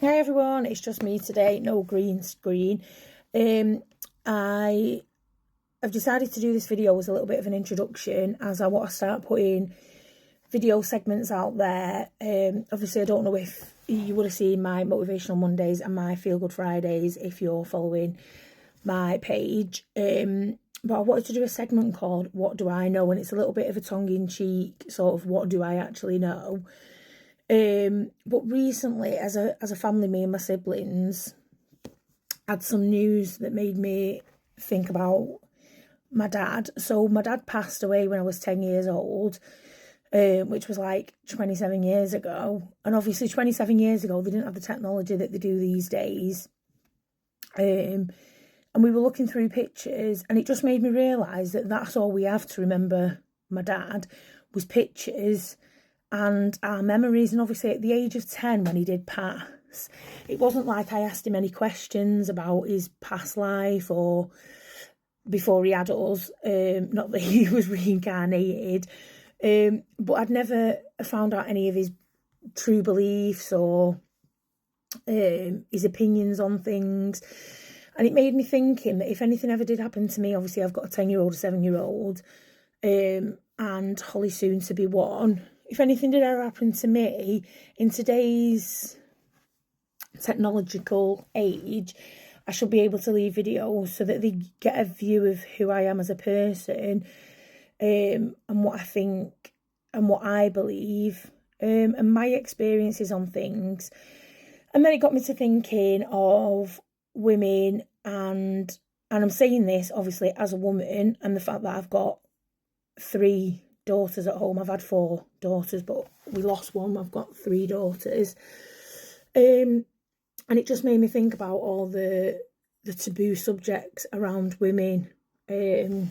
Hey everyone, it's just me today, no green screen. I have decided to do this video as a little bit of an introduction, as I want to start putting video segments out there. Obviously I don't know if you would have seen my Motivational Mondays and my Feel Good Fridays if you're following my page. But I wanted to do a segment called What Do I Know? And it's a little bit of a tongue-in-cheek sort of what do I actually know. But recently, as a family, me and my siblings had some news that made me think about my dad. So my dad passed away when I was 10 years old, which was like 27 years ago. And obviously 27 years ago, they didn't have the technology that they do these days. And we were looking through pictures, and it just made me realise that that's all we have to remember my dad was pictures and our memories. And obviously at the age of 10, when he did pass, it wasn't like I asked him any questions about his past life or before he had us, not that he was reincarnated, but I'd never found out any of his true beliefs or his opinions on things. And it made me thinking that if anything ever did happen to me, obviously I've got a 10-year-old, a 7-year-old, and Holly soon to be 1. If anything did ever happen to me in today's technological age, I should be able to leave videos so that they get a view of who I am as a person, and what I think and what I believe, and my experiences on things. And then it got me to thinking of women, and I'm saying this obviously as a woman, and the fact that I've got 3 daughters at home. I've had 4 daughters, but we lost one. I've got 3 daughters, and it just made me think about all the taboo subjects around women and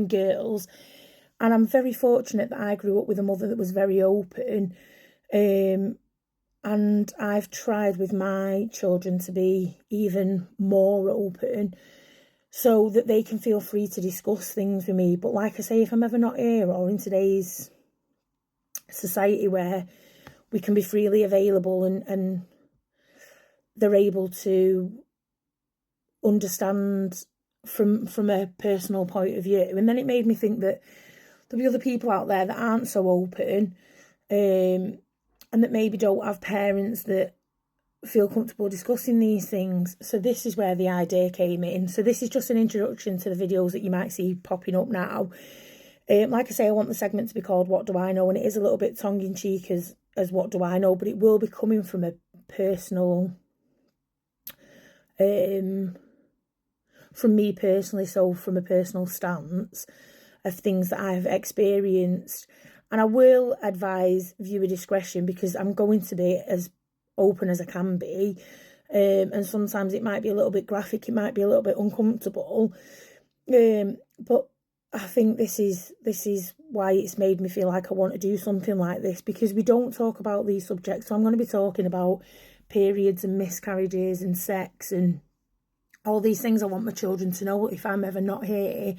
girls. And I'm very fortunate that I grew up with a mother that was very open, and I've tried with my children to be even more open, so that they can feel free to discuss things with me. But like I say, if I'm ever not here, or in today's society where we can be freely available and they're able to understand from a personal point of view. And then it made me think that there'll be other people out there that aren't so open, and that maybe don't have parents that feel comfortable discussing these things. So this is where the idea came in. So this is just an introduction to the videos that you might see popping up now. Like I say, I want the segment to be called What Do I Know? And it is a little bit tongue-in-cheek as what do I know, but it will be coming from a personal, from me personally, so from a personal stance of things that I've experienced. And I will advise viewer discretion, because I'm going to be as open as I can be, and sometimes it might be a little bit graphic, it might be a little bit uncomfortable, but I think this is why it's made me feel like I want to do something like this, because we don't talk about these subjects. So I'm going to be talking about periods and miscarriages and sex and all these things I want my children to know if I'm ever not here,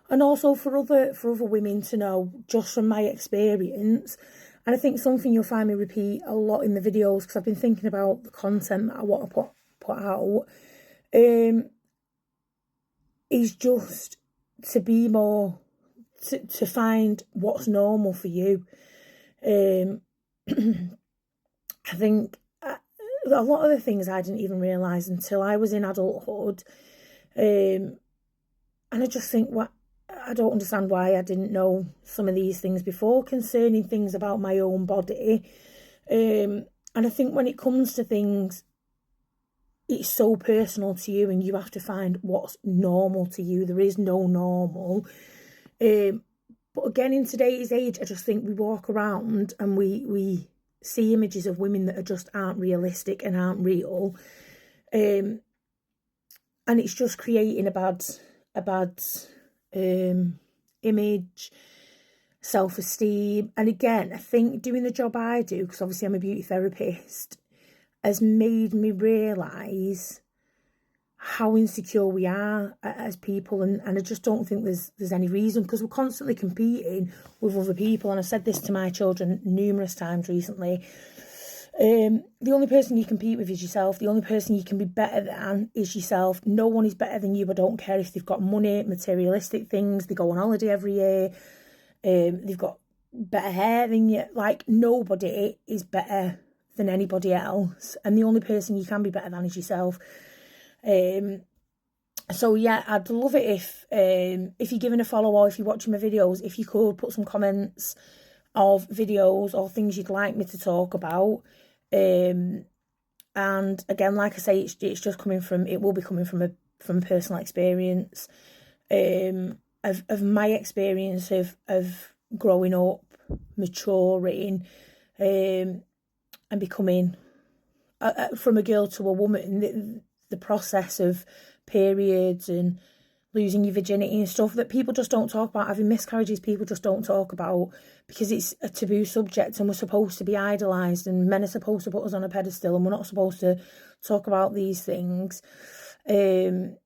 and also for other women to know just from my experience. And I think something you'll find me repeat a lot in the videos, because I've been thinking about the content that I want to put out, is just to be more, to find what's normal for you. I think a lot of the things I didn't even realise until I was in adulthood, and I just think, I don't understand why I didn't know some of these things before concerning things about my own body. And I think when it comes to things, it's so personal to you, and you have to find what's normal to you. There is no normal. But again, in today's age, I just think we walk around and we see images of women that just aren't realistic and aren't real. And it's just creating a bad image, self-esteem. And again, I think doing the job I do, because obviously I'm a beauty therapist, has made me realise how insecure we are as people, and I just don't think there's any reason, because we're constantly competing with other people. And I've said this to my children numerous times recently, The only person you compete with is yourself. The only person you can be better than is yourself. No one is better than you. I don't care if they've got money, materialistic things, they go on holiday every year, they've got better hair than you. Like, nobody is better than anybody else, and the only person you can be better than is yourself. So yeah, I'd love it if you're giving a follow or if you're watching my videos, if you could put some comments of videos or things you'd like me to talk about. And again, like I say, it's just coming from, it will be coming from a personal experience, of my experience of growing up, maturing, and becoming from a girl to a woman. The process of periods and losing your virginity and stuff that people just don't talk about. Having miscarriages, people just don't talk about because it's a taboo subject, and we're supposed to be idolised, and men are supposed to put us on a pedestal, and we're not supposed to talk about these things. And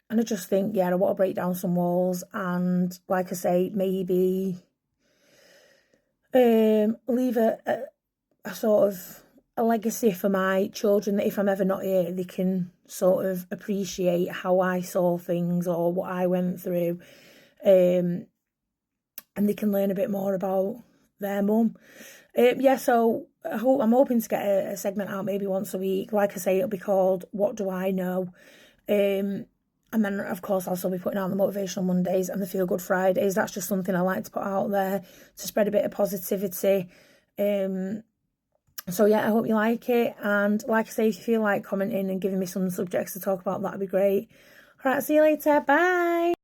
I just think, yeah, I want to break down some walls, and like I say, maybe leave a sort of a legacy for my children, that if I'm ever not here, they can sort of appreciate how I saw things or what I went through, and they can learn a bit more about their mum. Yeah, so I'm hoping to get a segment out maybe once a week. Like I say, it'll be called What Do I Know? And then, of course, I'll also be putting out the Motivational Mondays and the Feel Good Fridays. That's just something I like to put out there to spread a bit of positivity. So yeah, I hope you like it. And like I say, if you feel like commenting and giving me some subjects to talk about, that'd be great. All right, see you later. Bye.